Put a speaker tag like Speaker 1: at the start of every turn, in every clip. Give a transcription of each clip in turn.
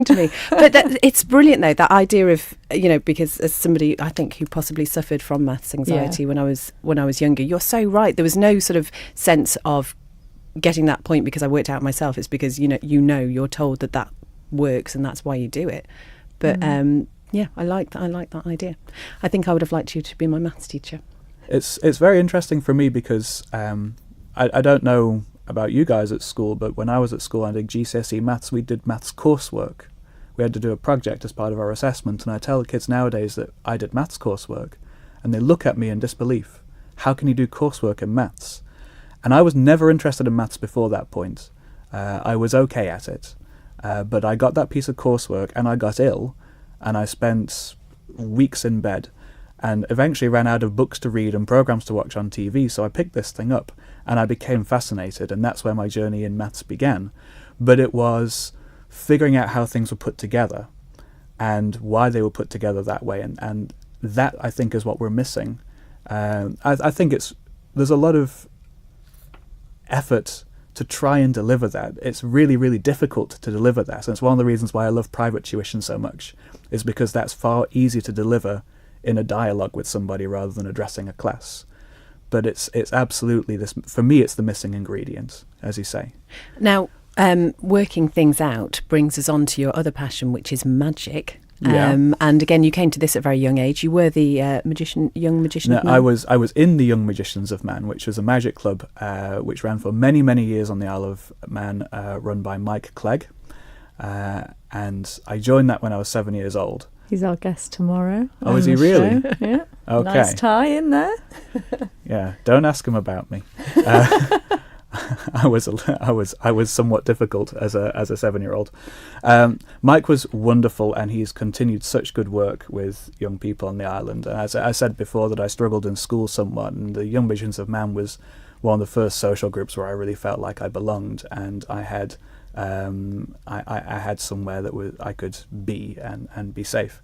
Speaker 1: to me. But it's brilliant, though, that idea of, because as somebody, I think, who possibly suffered from maths anxiety when I was younger, you're so right. There was no sort of sense of getting that point because I worked out myself. It's because, you're told that works and that's why you do it. But, I like that idea. I think I would have liked you to be my maths teacher.
Speaker 2: It's very interesting for me because I don't know about you guys at school, but when I was at school I did GCSE maths, we did maths coursework. We had to do a project as part of our assessment, and I tell the kids nowadays that I did maths coursework, and they look at me in disbelief. How can you do coursework in maths? And I was never interested in maths before that point. I was okay at it, but I got that piece of coursework and I got ill, and I spent weeks in bed and eventually ran out of books to read and programs to watch on TV, so I picked this thing up and I became fascinated, and that's where my journey in maths began. But it was figuring out how things were put together and why they were put together that way, and that, I think, is what we're missing. I think there's a lot of effort to try and deliver that. It's really, really difficult to deliver that, and it's one of the reasons why I love private tuition so much, is because that's far easier to deliver in a dialogue with somebody rather than addressing a class. But it's absolutely this, for me, it's the missing ingredient, as you say. Now,
Speaker 1: working things out brings us on to your other passion, which is magic.
Speaker 2: Yeah.
Speaker 1: And again, you came to this at a very young age. You were the young magician of Man.
Speaker 2: I was in the Young Magicians of Man, which was a magic club which ran for many, many years on the Isle of Man, run by Mike Clegg. And I joined that when I was 7 years old.
Speaker 3: He's our guest tomorrow.
Speaker 2: Oh, is he really?
Speaker 3: Show. Yeah.
Speaker 2: Okay.
Speaker 3: Nice tie in there.
Speaker 2: Yeah, don't ask him about me. I was somewhat difficult as a 7-year-old. Mike was wonderful, and he's continued such good work with young people on the island. And as I said before, that I struggled in school somewhat, and the Young Magicians of Man was one of the first social groups where I really felt like I belonged, and I had I had somewhere that I could be and be safe.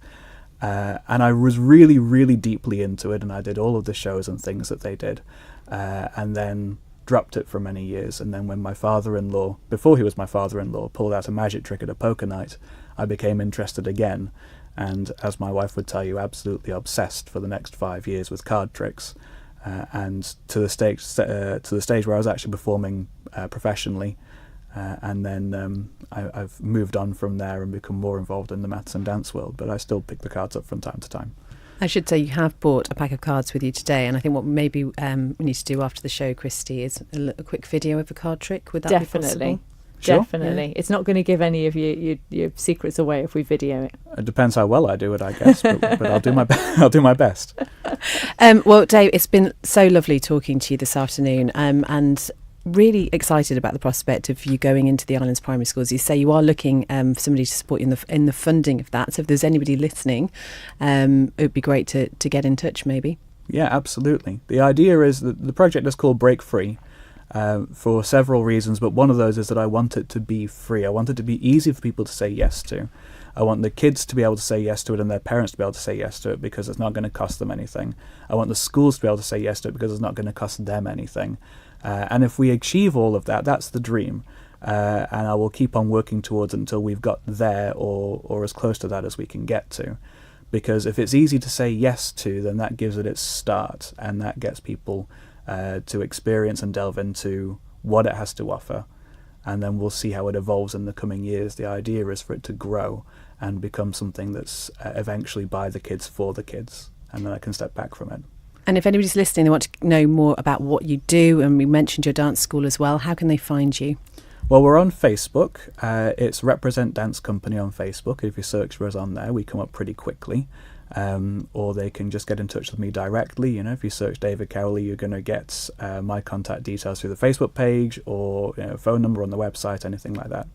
Speaker 2: And I was really, really deeply into it, and I did all of the shows and things that they did, and then dropped it for many years. And then when my father-in-law, before he was my father-in-law, pulled out a magic trick at a poker night, I became interested again, and as my wife would tell you, absolutely obsessed for the next 5 years with card tricks, and to the stage where I was actually performing professionally. And then I've moved on from there and become more involved in the maths and dance world, but I still pick the cards up from time to time.
Speaker 1: I should say you have brought a pack of cards with you today, and I think what maybe we need to do after the show, Christy, is a quick video of a card trick. Would that be possible?
Speaker 2: Sure.
Speaker 3: Definitely. Yeah. It's not going to give any of your secrets away if we video it.
Speaker 2: It depends how well I do it, I guess, but I'll do my I'll do my best.
Speaker 1: Well, Dave, it's been so lovely talking to you this afternoon, and really excited about the prospect of you going into the island's primary schools. You say you are looking for somebody to support you in the funding of that. So if there's anybody listening, it would be great to get in touch maybe.
Speaker 2: Yeah, absolutely. The idea is that the project is called Break Free for several reasons, but one of those is that I want it to be free. I want it to be easy for people to say yes to. I want the kids to be able to say yes to it and their parents to be able to say yes to it because it's not going to cost them anything. I want the schools to be able to say yes to it because it's not going to cost them anything. And if we achieve all of that, that's the dream. And I will keep on working towards it until we've got there or as close to that as we can get to. Because if it's easy to say yes to, then that gives it its start, and that gets people to experience and delve into what it has to offer. And then we'll see how it evolves in the coming years. The idea is for it to grow and become something that's eventually by the kids for the kids, and then I can step back from it.
Speaker 1: And if anybody's listening, they want to know more about what you do, and we mentioned your dance school as well, how can they find you?
Speaker 2: Well, we're on Facebook. It's Represent Dance Company on Facebook. If you search for us on there, we come up pretty quickly. Or they can just get in touch with me directly. If you search David Cowley, you're going to get my contact details through the Facebook page or phone number on the website, anything like that.